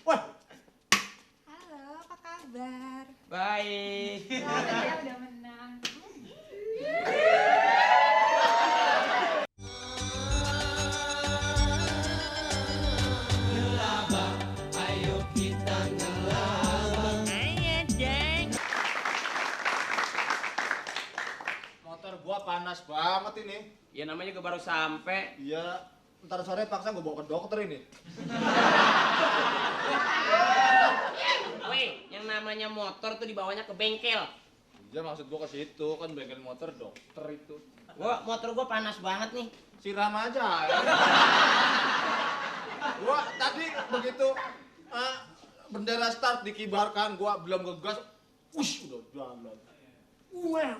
Wah. Halo, apa kabar? Baik. Selamat ya udah menang. Ngelabah, ayo kita ngelabah. Ayo, Jeng. Motor gua panas banget ini. Ya namanya juga baru sampai. Iya, ntar sore paksa gua bawa ke dokter ini. Weh, yang namanya motor tuh dibawanya ke bengkel. Iya, maksud gua ke situ, kan bengkel motor dokter itu. Motor gua panas banget nih. Siram aja. Ya. Gua tadi begitu bendera start dikibarkan, gua belum ngegas, wush udah jalan. Wow.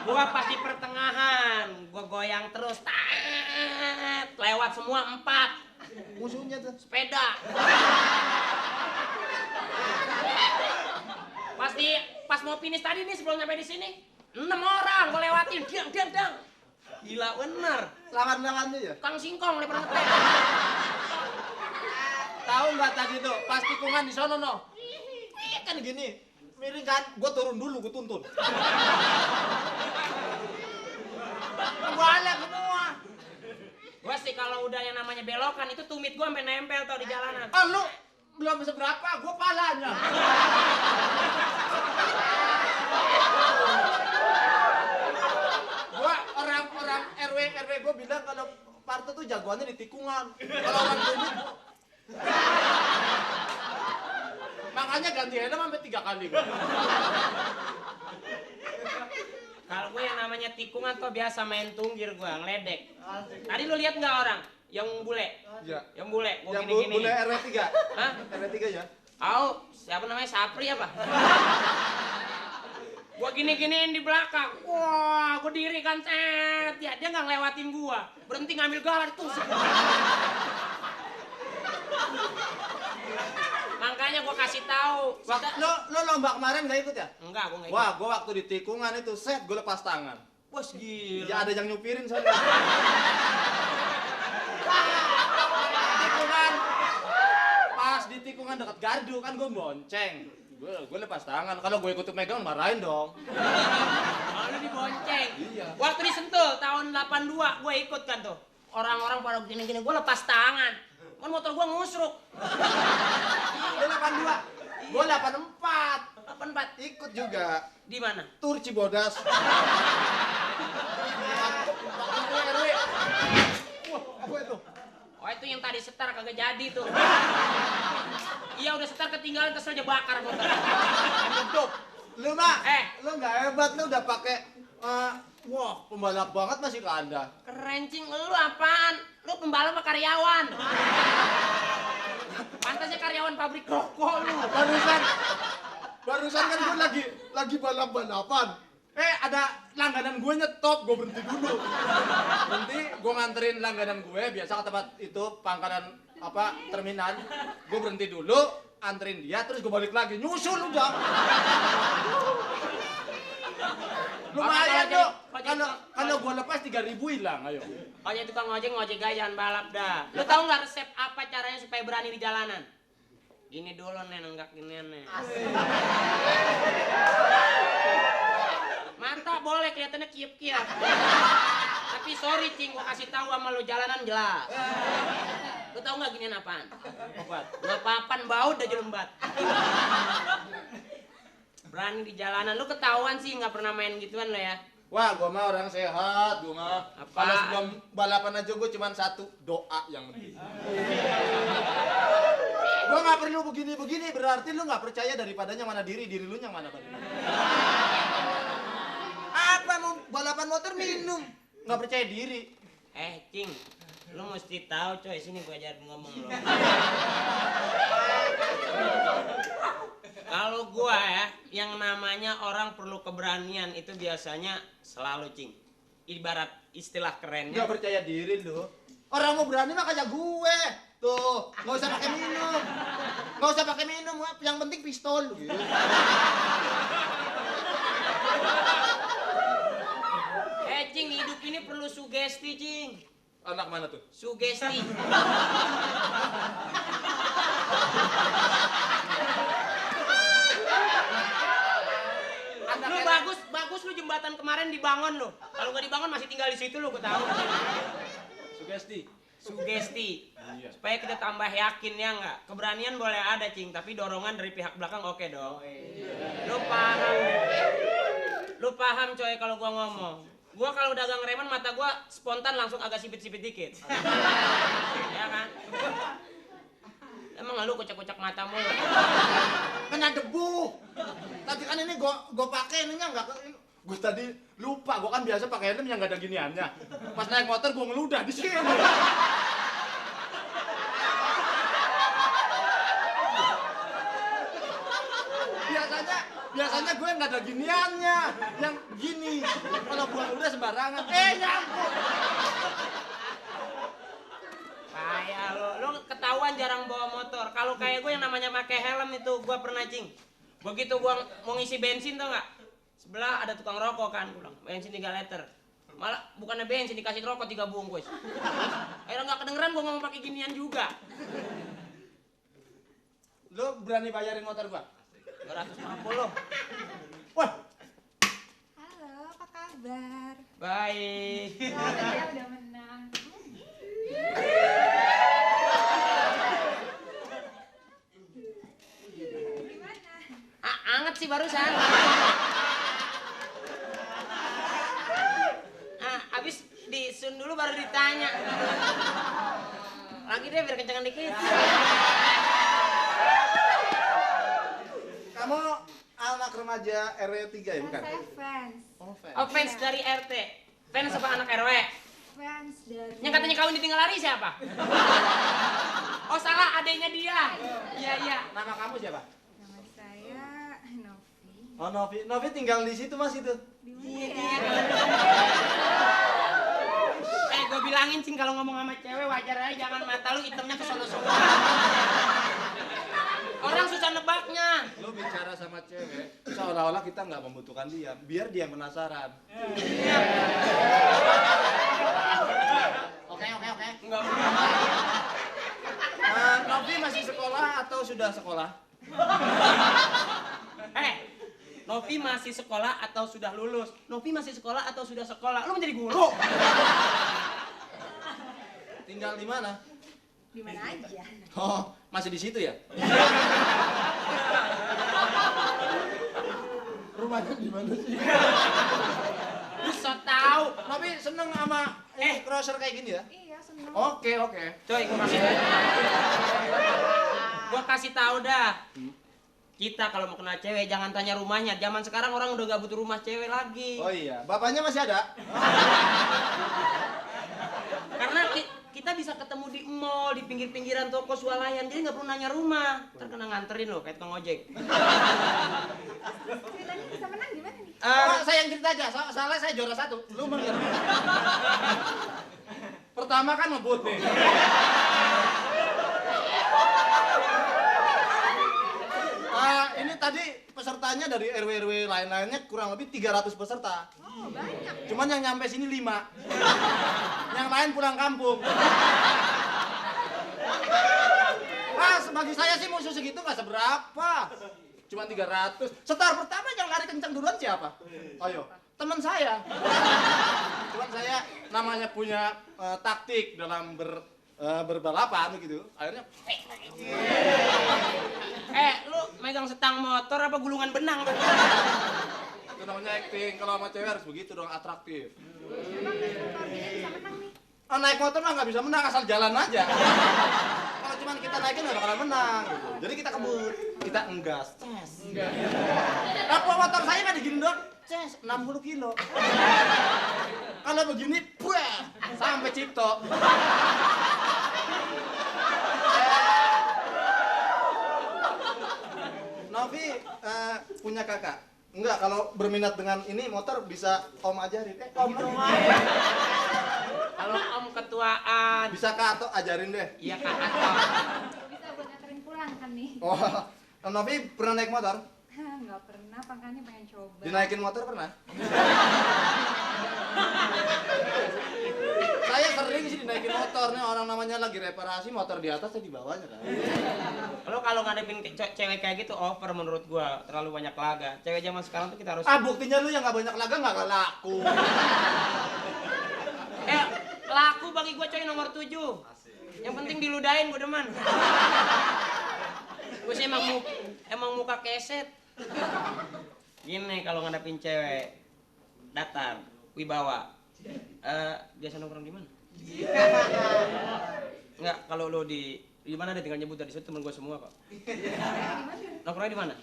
Gua pas di pertengahan, gua goyang terus, lewat semua 4. Musuhnya tuh Sepeda. Pas mau finish tadi nih sebelum nyampe di sini, 6 orang gua lewatin, dang. Gila bener. lawan-lawannya ya. Kang Singkong lebar ngetek. Tahu nggak tadi tuh pas tikungan di sono no? Kan gini, miring kan, gua turun dulu, gua tuntun. Balik semua. Gua sih kalau udah yang namanya belokan itu tumit gua sampai nempel tau di jalanan. Ah lu belum seberapa, gua palanya. Gua orang RW gua bilang kalau Parto tuh jagoannya di tikungan. Kalau orang tumit makanya ganti helm sampai 3 kali. Kalau gue yang namanya tikungan tuh biasa main tunggir gua, ngeledek. Tadi lu lihat nggak orang yang bule? Iya. Yang bule, gua Yang gini-gini. boleh RW 3. Hah? RW 3 ya. Siapa namanya? Sapri apa? Gua gini-giniin di belakang. Wah, gua diri kan, set. Ya, dia nggak ngelewatin gua. Berhenti ngambil galar tuh. Makanya gua kasih tahu. Lo lomba kemarin nggak ikut ya? Enggak, gua nggak ikut. Wah, gua waktu di tikungan itu set, gua lepas tangan. Bos gila. Ya ada yang nyupirin soalnya. Tikungan. Pas di tikungan dekat gardu kan gua bonceng. Gua lepas tangan. Kalau gue ikut megang marahin dong. Lalu dibonceng. Iya. Waktu di Sentul tahun 82 gue ikut kan tuh. Orang-orang pada gini-gini gue lepas tangan. Kan motor gue ngusruk. Lu 82. Gua 84. 84. Ikut juga. Di mana? Tur Cibodas. Waktu RW. Wah, apa itu? Oh itu yang tadi setar kagak jadi tuh. Iya udah setar ketinggalan terus aja bakar motor. Hidup. Lu mah, Eh. lu nggak hebat, lu udah pakai wah, pembalap banget masih ke Anda. Kerencing lu apaan? Lu pembalap apa karyawan? Pantasnya karyawan pabrik rokok lu. Barusan kan gue lagi balap-balapan. Ada langganan gue nyetop, gue berhenti dulu. Nanti gue nganterin langganan gue, biasa ke tempat itu pangkalan terminal. Gue berhenti dulu, anterin dia, terus gue balik lagi, nyusul udah. Lumayan tuh. Kalau gue lepas 3.000 hilang, ayo. Oh ya tukang ngojek gaya jangan balap dah. Lu tahu nggak resep apa caranya supaya berani di jalanan? Gini dulu nih, nenggak ginian nih. Mantap boleh kelihatannya kiep-kiep. Tapi sorry cing, gua kasih tahu sama lu jalanan jelas. Lu tahu nggak ginian apaan? Obat. Nggak papan baut aja lembat. Berani di jalanan, lu ketahuan sih nggak pernah main gituan lo ya. Wah, gue mah orang sehat, gue mah. Apaan? Kalau sebelum balapan aja gue cuma satu, doa yang penting. Gue nggak perlu begini-begini, berarti lu nggak percaya daripadanya mana diri lu yang mana badan. Apa mau balapan motor minum? Nggak percaya diri. Cing, lu mesti tahu coy, sini gua ajarin ngomong lo. Kalau gua ya, yang namanya orang perlu keberanian itu biasanya selalu cing. Ibarat istilah kerennya. Nggak percaya diri lu. Orang mau berani mah kayak gue. Tuh, nggak usah pakai minum. Nggak usah pakai minum, yang penting pistol. Gitu. Cing, hidup ini perlu sugesti, cing. Anak mana tuh? Sugesti. dibangun lu. Kalau nggak dibangun masih tinggal di situ lu, gue tahu. Sugesti. Iya. Supaya kita tambah yakin ya nggak. Keberanian boleh ada cing, tapi dorongan dari pihak belakang oke dong. Lu paham coy kalau gua ngomong. Gua kalau dagang reman mata gua spontan langsung agak sipit-sipit dikit. Ya kan? Emang lu kocak-kocak mata mulu. Kena debu. Tadi kan ini gua pakai ininya enggak ke gue tadi lupa, gue kan biasa pakai helm yang nggak ada giniannya. Pas naik motor gue ngeludah di sini. Biasanya gue nggak ada giniannya, yang gini. Kalau gue ngeludah sembarangan, nyangkut. Kayak lu ketahuan jarang bawa motor. Kalau kayak gue yang namanya pakai helm itu gue pernah cing. Begitu gue mau ngisi bensin tau nggak? Sebelah ada tukang rokok kan, pulang bensin 3 liter. Malah bukannya bensin dikasih rokok 3 bungkus. Akhirnya nggak kedengeran gue ngomong pakai ginian juga. Lo berani bayarin motor gua? 250. Wah, Halo, apa kabar? Baik. Selamat ya udah menang. Gimana? Anget sih barusan. Abis disun dulu baru ditanya. Lagi deh biar kencengan dikit. kamu anak remaja RW 3 ya, bukan? Saya fans. Oh, fans. Oh fans dari RT. Fans apa anak RW? Fans dari. Yang katanya kawin ditinggal lari siapa? Oh salah, adanya dia. Iya. Nama kamu siapa? Nama saya Novi. Oh, Novi tinggal di situ Mas itu. Di mana ya? Gue bilangin cing kalau ngomong sama cewek wajar aja, jangan mata lu hitamnya ke sono-sono. Orang susah nebaknya. Lu bicara sama cewek seolah-olah kita nggak membutuhkan dia, biar dia penasaran. Oke. Enggak. Novi masih sekolah atau sudah sekolah? Novi masih sekolah atau sudah lulus? Novi masih sekolah atau sudah sekolah? Lu menjadi guru? Tinggal di mana? Di mana aja? Oh, masih di situ ya? Rumahnya di mana sih? Lu so tau. Novi seneng sama crosser kayak gini ya? Iya, senang. Oke. Coy, gua kasih tahu dah. Kita kalau mau kenal cewek jangan tanya rumahnya. Zaman sekarang orang udah gak butuh rumah cewek lagi. Oh iya, bapaknya masih ada? Karena kita bisa ketemu di mall, di pinggir-pinggiran toko swalayan. Jadi nggak perlu nanya rumah. Ntar kena nganterin loh kayak tukang ojek. Ceritanya bisa menang gimana nih? Saya yang cerita aja, soalnya saya juara 1. Lu mengerti? Pertama kan ngebut nih. Ini tadi pesertanya dari RW-RW lain-lainnya kurang lebih 300 peserta. Oh, banyak. Cuman yang nyampe sini 5. Yang lain pulang kampung. Bagi saya sih musuh segitu nggak seberapa. Cuma 300. Setar pertama yang lari kencang duluan siapa? Ayo, teman saya. Cuman saya namanya punya taktik dalam berbalapan gitu. Akhirnya Lu megang setang motor apa gulungan benang? itu namanya acting. Kalau sama cewek harus begitu dong, atraktif. Emang motor gini bisa menang nih? Naik motor mah nggak bisa menang, asal jalan aja. Kalau cuman kita naikin nggak bakalan menang. Gitu. Jadi kita kebut, kita enggas, ces. Kalau motor saya nggak digini doang, ces, 60 kilo. Kalau begini, buah, sampai Cipto. Novi punya kakak? Enggak, kalau berminat dengan ini motor bisa Om ajarin. Om dong. Kalau Om ketuaan. Bisa Kak Ato ajarin deh. Iya Kak Ato. Bisa buat nganterin pulang kan nih? Oh, Novi pernah naik motor? Nggak pernah, makanya pengen coba. Dinaikin motor pernah? Saya sering sih dinaikin motor nih, orang namanya lagi reparasi motor di atas saya di bawahnya kan. Lo kalau ngadepin cewek kayak gitu over menurut gua, terlalu banyak laga. Cewek zaman sekarang tuh kita harus Buktinya lu yang nggak banyak laga nggak laku. laku bagi gua coy nomor 7. Yang penting diludahin gua demen. Gua sih emang muka keset. Gini kalau ngadepin cewek datar, wibawa. Biasa nongkrong di mana? Enggak, kalau lo di mana deh tinggal nyebut dari situ temen gua semua kok. Nongkrongnya di mana?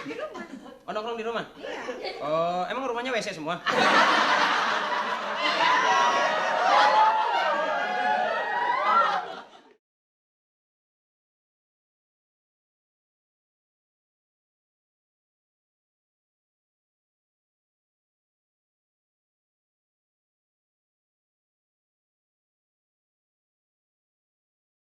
Di rumah. Oh, nongkrong di rumah? Iya. Oh, emang rumahnya WC semua?